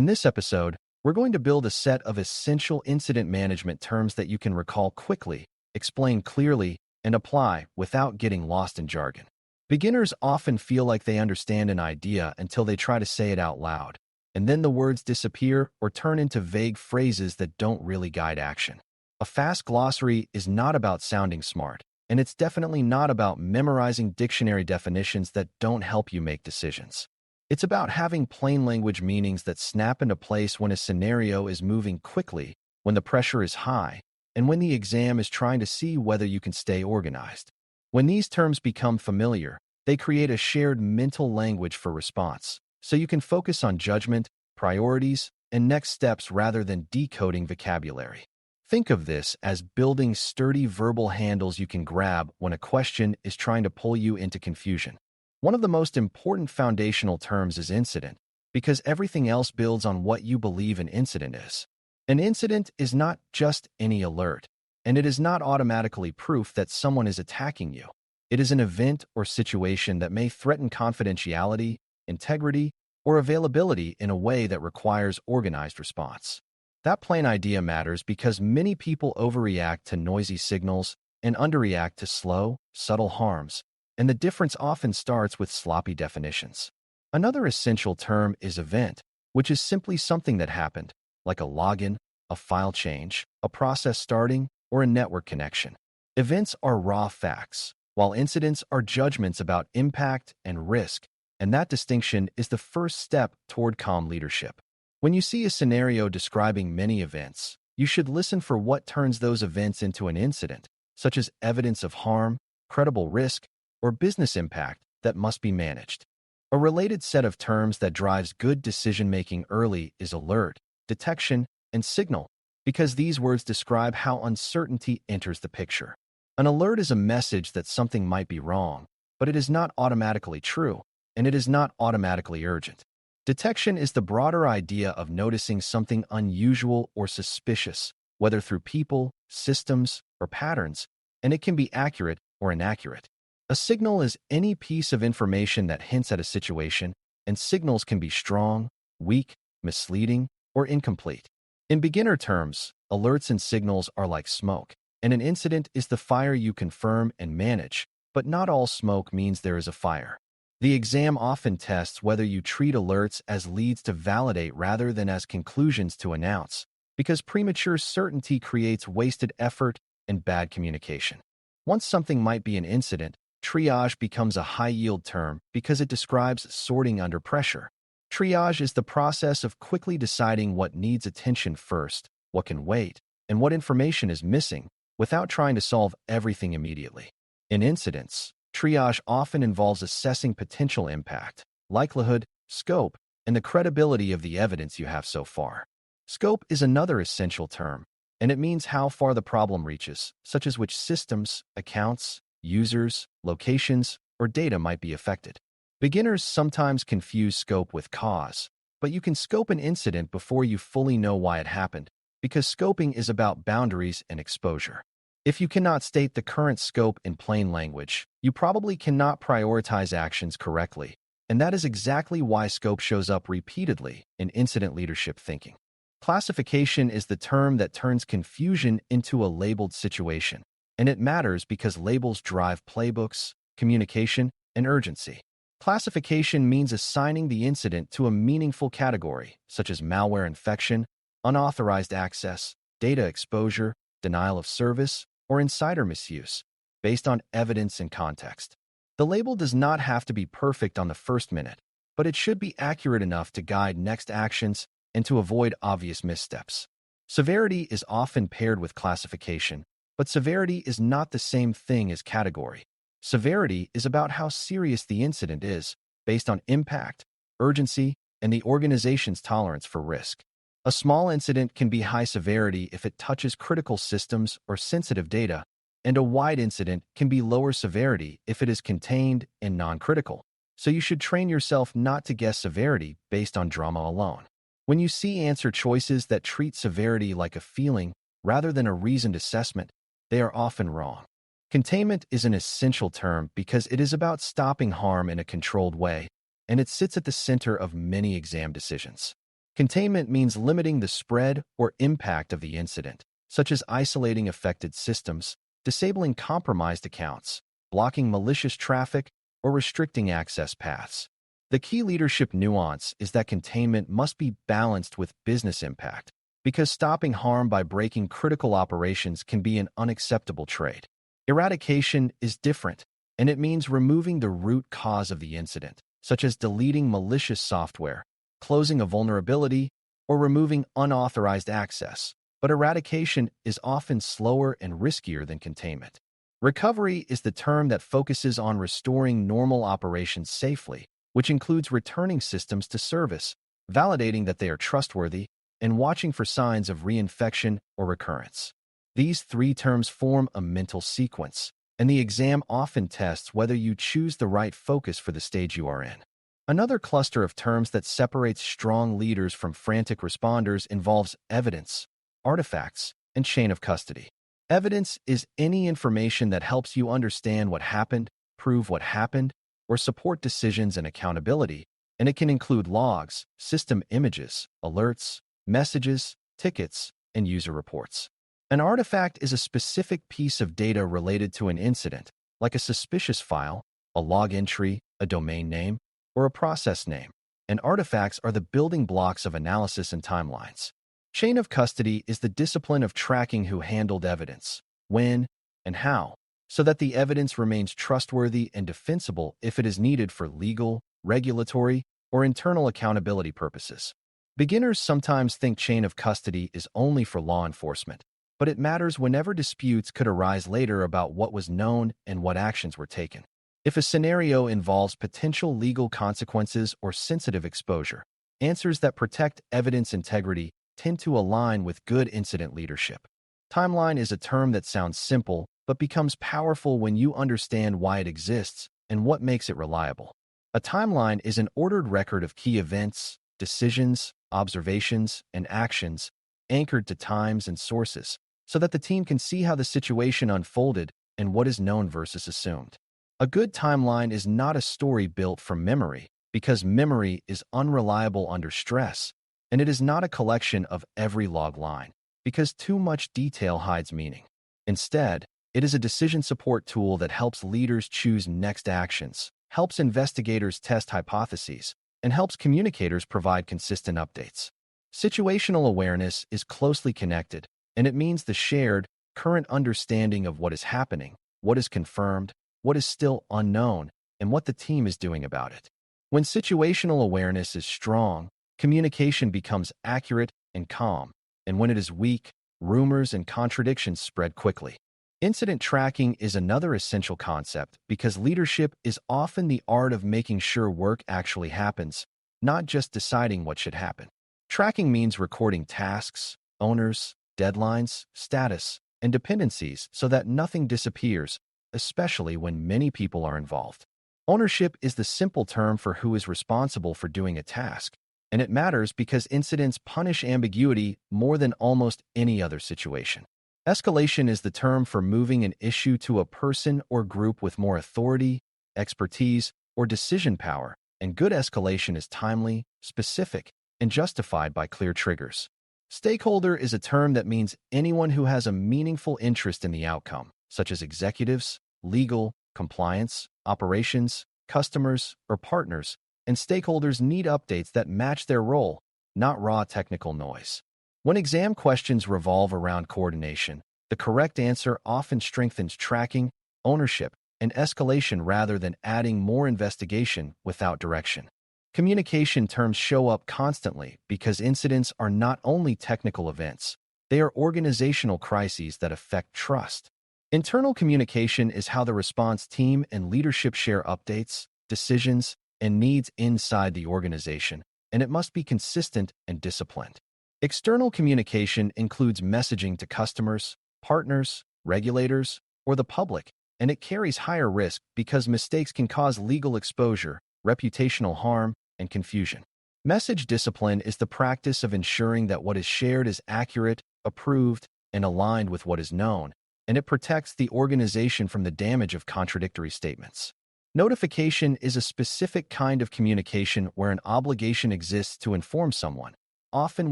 In this episode, we're going to build a set of essential incident management terms that you can recall quickly, explain clearly, and apply without getting lost in jargon. Beginners often feel like they understand an idea until they try to say it out loud, and then the words disappear or turn into vague phrases that don't really guide action. A fast glossary is not about sounding smart, and it's definitely not about memorizing dictionary definitions that don't help you make decisions. It's about having plain language meanings that snap into place when a scenario is moving quickly, when the pressure is high, and when the exam is trying to see whether you can stay organized. When these terms become familiar, they create a shared mental language for response, so you can focus on judgment, priorities, and next steps rather than decoding vocabulary. Think of this as building sturdy verbal handles you can grab when a question is trying to pull you into confusion. One of the most important foundational terms is incident, because everything else builds on what you believe an incident is. An incident is not just any alert, and it is not automatically proof that someone is attacking you. It is an event or situation that may threaten confidentiality, integrity, or availability in a way that requires organized response. That plain idea matters because many people overreact to noisy signals and underreact to slow, subtle harms, and the difference often starts with sloppy definitions. Another essential term is event, which is simply something that happened, like a login, a file change, a process starting, or a network connection. Events are raw facts, while incidents are judgments about impact and risk, and that distinction is the first step toward calm leadership. When you see a scenario describing many events, you should listen for what turns those events into an incident, such as evidence of harm, credible risk, or business impact that must be managed. A related set of terms that drives good decision-making early is alert, detection, and signal, because these words describe how uncertainty enters the picture. An alert is a message that something might be wrong, but it is not automatically true, and it is not automatically urgent. Detection is the broader idea of noticing something unusual or suspicious, whether through people, systems, or patterns, and it can be accurate or inaccurate. A signal is any piece of information that hints at a situation, and signals can be strong, weak, misleading, or incomplete. In beginner terms, alerts and signals are like smoke, and an incident is the fire you confirm and manage, but not all smoke means there is a fire. The exam often tests whether you treat alerts as leads to validate rather than as conclusions to announce, because premature certainty creates wasted effort and bad communication. Once something might be an incident, triage becomes a high-yield term because it describes sorting under pressure. Triage is the process of quickly deciding what needs attention first, what can wait, and what information is missing, without trying to solve everything immediately. In incidents, triage often involves assessing potential impact, likelihood, scope, and the credibility of the evidence you have so far. Scope is another essential term, and it means how far the problem reaches, such as which systems, accounts, users, locations, or data might be affected. Beginners sometimes confuse scope with cause, but you can scope an incident before you fully know why it happened, because scoping is about boundaries and exposure. If you cannot state the current scope in plain language, you probably cannot prioritize actions correctly, and that is exactly why scope shows up repeatedly in incident leadership thinking. Classification is the term that turns confusion into a labeled situation, and it matters because labels drive playbooks, communication, and urgency. Classification means assigning the incident to a meaningful category, such as malware infection, unauthorized access, data exposure, denial of service, or insider misuse, based on evidence and context. The label does not have to be perfect on the first minute, but it should be accurate enough to guide next actions and to avoid obvious missteps. Severity is often paired with classification, but severity is not the same thing as category. Severity is about how serious the incident is, based on impact, urgency, and the organization's tolerance for risk. A small incident can be high severity if it touches critical systems or sensitive data, and a wide incident can be lower severity if it is contained and non-critical. So you should train yourself not to guess severity based on drama alone. When you see answer choices that treat severity like a feeling rather than a reasoned assessment, they are often wrong. Containment is an essential term because it is about stopping harm in a controlled way, and it sits at the center of many exam decisions. Containment means limiting the spread or impact of the incident, such as isolating affected systems, disabling compromised accounts, blocking malicious traffic, or restricting access paths. The key leadership nuance is that containment must be balanced with business impact, because stopping harm by breaking critical operations can be an unacceptable trade. Eradication is different, and it means removing the root cause of the incident, such as deleting malicious software, closing a vulnerability, or removing unauthorized access. But eradication is often slower and riskier than containment. Recovery is the term that focuses on restoring normal operations safely, which includes returning systems to service, validating that they are trustworthy, and watching for signs of reinfection or recurrence. These three terms form a mental sequence, and the exam often tests whether you choose the right focus for the stage you are in. Another cluster of terms that separates strong leaders from frantic responders involves evidence, artifacts, and chain of custody. Evidence is any information that helps you understand what happened, prove what happened, or support decisions and accountability, and it can include logs, system images, alerts, messages, tickets, and user reports. An artifact is a specific piece of data related to an incident, like a suspicious file, a log entry, a domain name, or a process name, and artifacts are the building blocks of analysis and timelines. Chain of custody is the discipline of tracking who handled evidence, when, and how, so that the evidence remains trustworthy and defensible if it is needed for legal, regulatory, or internal accountability purposes. Beginners sometimes think chain of custody is only for law enforcement, but it matters whenever disputes could arise later about what was known and what actions were taken. If a scenario involves potential legal consequences or sensitive exposure, answers that protect evidence integrity tend to align with good incident leadership. Timeline is a term that sounds simple, but becomes powerful when you understand why it exists and what makes it reliable. A timeline is an ordered record of key events, decisions, observations, and actions anchored to times and sources, so that the team can see how the situation unfolded and what is known versus assumed. A good timeline is not a story built from memory, because memory is unreliable under stress, and it is not a collection of every log line, because too much detail hides meaning. Instead, it is a decision support tool that helps leaders choose next actions, helps investigators test hypotheses, and helps communicators provide consistent updates. Situational awareness is closely connected, and it means the shared, current understanding of what is happening, what is confirmed, what is still unknown, and what the team is doing about it. When situational awareness is strong, communication becomes accurate and calm, and when it is weak, rumors and contradictions spread quickly. Incident tracking is another essential concept because leadership is often the art of making sure work actually happens, not just deciding what should happen. Tracking means recording tasks, owners, deadlines, status, and dependencies so that nothing disappears, especially when many people are involved. Ownership is the simple term for who is responsible for doing a task, and it matters because incidents punish ambiguity more than almost any other situation. Escalation is the term for moving an issue to a person or group with more authority, expertise, or decision power, and good escalation is timely, specific, and justified by clear triggers. Stakeholder is a term that means anyone who has a meaningful interest in the outcome, such as executives, legal, compliance, operations, customers, or partners, and stakeholders need updates that match their role, not raw technical noise. When exam questions revolve around coordination, the correct answer often strengthens tracking, ownership, and escalation rather than adding more investigation without direction. Communication terms show up constantly because incidents are not only technical events, they are organizational crises that affect trust. Internal communication is how the response team and leadership share updates, decisions, and needs inside the organization, and it must be consistent and disciplined. External communication includes messaging to customers, partners, regulators, or the public, and it carries higher risk because mistakes can cause legal exposure, reputational harm, and confusion. Message discipline is the practice of ensuring that what is shared is accurate, approved, and aligned with what is known, and it protects the organization from the damage of contradictory statements. Notification is a specific kind of communication where an obligation exists to inform someone, often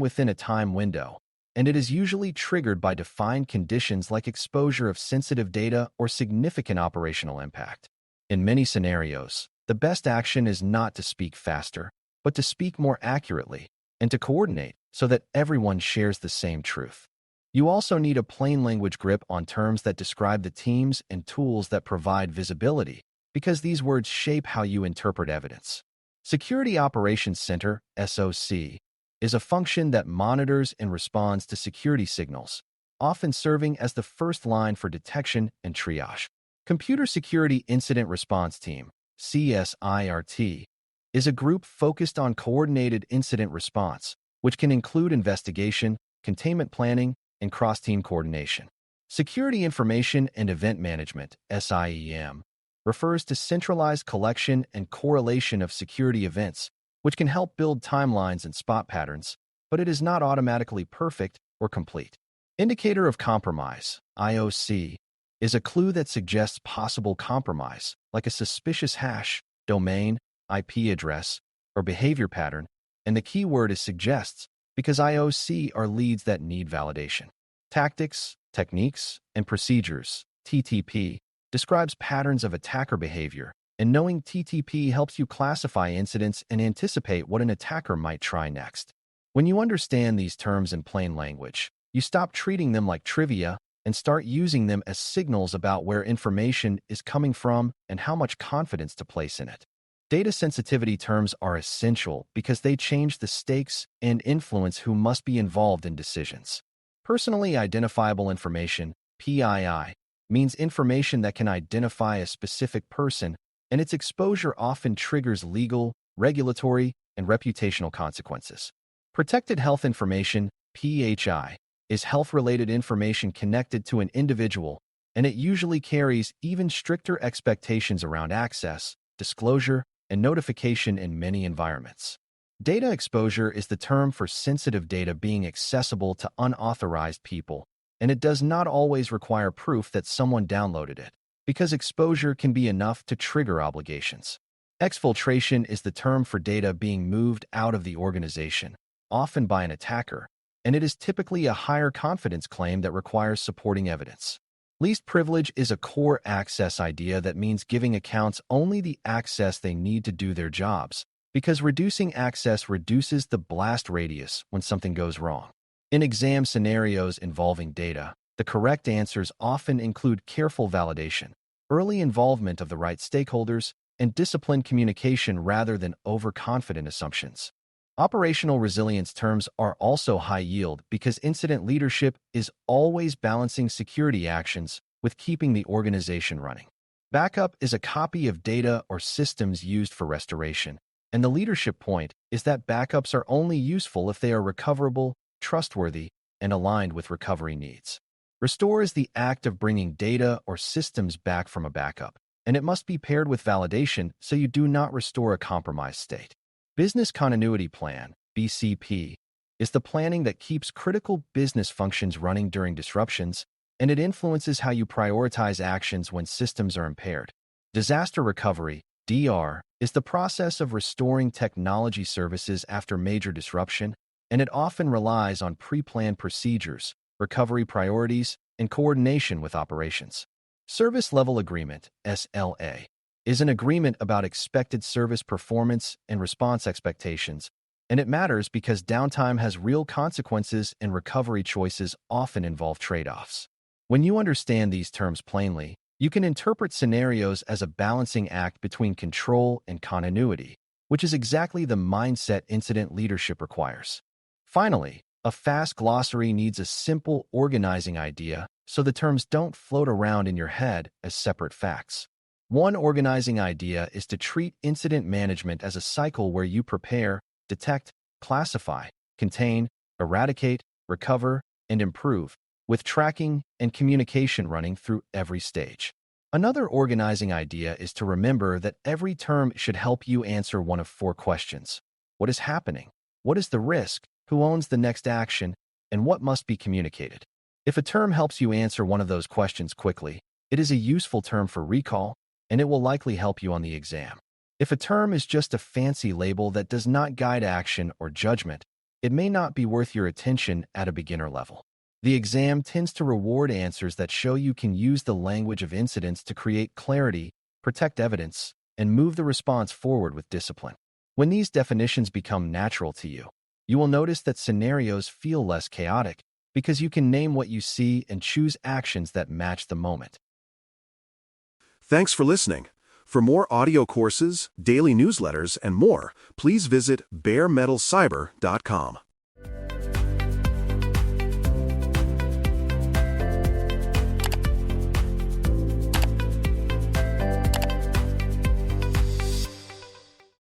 within a time window, and it is usually triggered by defined conditions like exposure of sensitive data or significant operational impact. In many scenarios, the best action is not to speak faster, but to speak more accurately and to coordinate so that everyone shares the same truth. You also need a plain language grip on terms that describe the teams and tools that provide visibility, because these words shape how you interpret evidence. Security Operations Center, SOC, is a function that monitors and responds to security signals, often serving as the first line for detection and triage. Computer Security Incident Response Team, CSIRT, is a group focused on coordinated incident response, which can include investigation, containment planning, and cross-team coordination. Security Information and Event Management, SIEM, refers to centralized collection and correlation of security events, which can help build timelines and spot patterns, but it is not automatically perfect or complete. Indicator of Compromise, IOC, is a clue that suggests possible compromise, like a suspicious hash, domain, IP address, or behavior pattern, and the keyword is suggests because IOC are leads that need validation. Tactics, Techniques, and Procedures, TTP, describes patterns of attacker behavior, and knowing TTP helps you classify incidents and anticipate what an attacker might try next. When you understand these terms in plain language, you stop treating them like trivia and start using them as signals about where information is coming from and how much confidence to place in it. Data sensitivity terms are essential because they change the stakes and influence who must be involved in decisions. Personally identifiable information, PII, means information that can identify a specific person, and its exposure often triggers legal, regulatory, and reputational consequences. Protected health information, PHI, is health-related information connected to an individual, and it usually carries even stricter expectations around access, disclosure, and notification in many environments. Data exposure is the term for sensitive data being accessible to unauthorized people, and it does not always require proof that someone downloaded it, because exposure can be enough to trigger obligations. Exfiltration is the term for data being moved out of the organization, often by an attacker, and it is typically a higher confidence claim that requires supporting evidence. Least privilege is a core access idea that means giving accounts only the access they need to do their jobs, because reducing access reduces the blast radius when something goes wrong. In exam scenarios involving data, the correct answers often include careful validation, early involvement of the right stakeholders, and disciplined communication rather than overconfident assumptions. Operational resilience terms are also high yield because incident leadership is always balancing security actions with keeping the organization running. Backup is a copy of data or systems used for restoration, and the leadership point is that backups are only useful if they are recoverable, trustworthy, and aligned with recovery needs. Restore is the act of bringing data or systems back from a backup, and it must be paired with validation so you do not restore a compromised state. Business Continuity Plan, BCP, is the planning that keeps critical business functions running during disruptions, and it influences how you prioritize actions when systems are impaired. Disaster Recovery, DR, is the process of restoring technology services after major disruption, and it often relies on pre-planned procedures, recovery priorities, and coordination with operations. Service Level Agreement, SLA, is an agreement about expected service performance and response expectations, and it matters because downtime has real consequences and recovery choices often involve trade-offs. When you understand these terms plainly, you can interpret scenarios as a balancing act between control and continuity, which is exactly the mindset incident leadership requires. Finally, a fast glossary needs a simple organizing idea so the terms don't float around in your head as separate facts. One organizing idea is to treat incident management as a cycle where you prepare, detect, classify, contain, eradicate, recover, and improve, with tracking and communication running through every stage. Another organizing idea is to remember that every term should help you answer one of four questions. What is happening? What is the risk? Who owns the next action? And what must be communicated? If a term helps you answer one of those questions quickly, it is a useful term for recall, and it will likely help you on the exam. If a term is just a fancy label that does not guide action or judgment, it may not be worth your attention at a beginner level. The exam tends to reward answers that show you can use the language of incidents to create clarity, protect evidence, and move the response forward with discipline. When these definitions become natural to you, you will notice that scenarios feel less chaotic because you can name what you see and choose actions that match the moment. Thanks for listening. For more audio courses, daily newsletters, and more, please visit baremetalcyber.com.